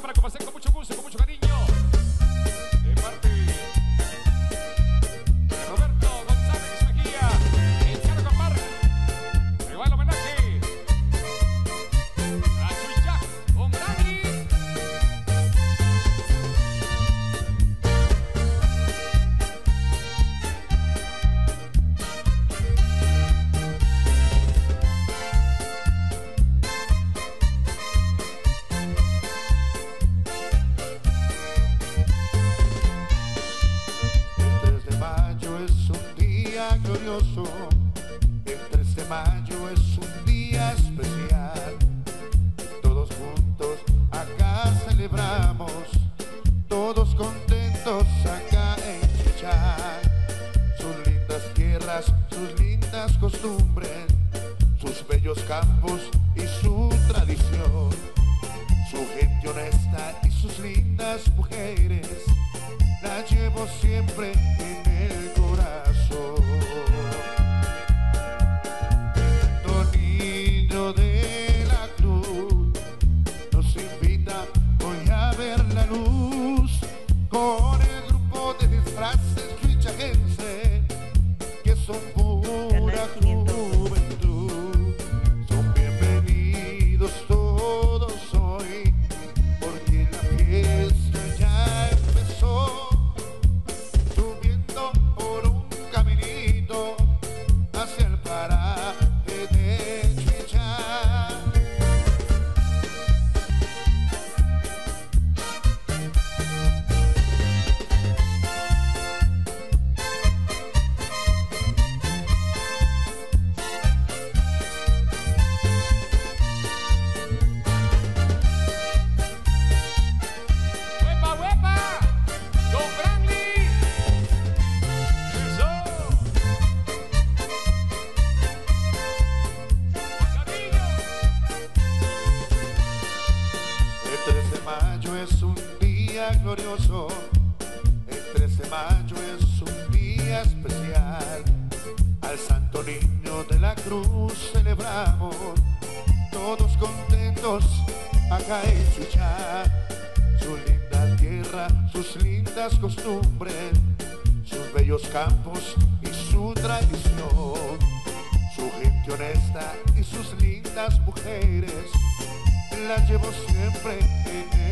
para complacer con mucho gusto, con mucho cariño. De parte de Roberto González Mejía, el Charo Compar. Le va el homenaje a Chuichac, un Grammy. Glorioso. El 3 de mayo es un día especial. Todos juntos acá celebramos, todos contentos acá en Chuichac. Sus lindas tierras, sus lindas costumbres, sus bellos campos y su tradición. Su gente honesta y sus lindas mujeres, la llevo siempre en el corazón. El Niño de la Cruz nos invita hoy a ver la luz con el grupo de disfraces chuichaquense que son pura juventud. Son bienvenidos todos hoy porque la fiesta ya empezó, subiendo por un caminito hacia el paraje de Chuichac. ¡Huepa, huepa! ¡Don Franklin! ¡Eso! ¡Cariño! El 3 de mayo es un día glorioso. El 3 de mayo es un día especial. Al Santo Niño de la Cruz celebramos, todos contentos acá en Chuichac. Su linda tierra, sus lindas costumbres, sus bellos campos y su tradición. Su gente honesta y sus lindas mujeres, las llevo siempre en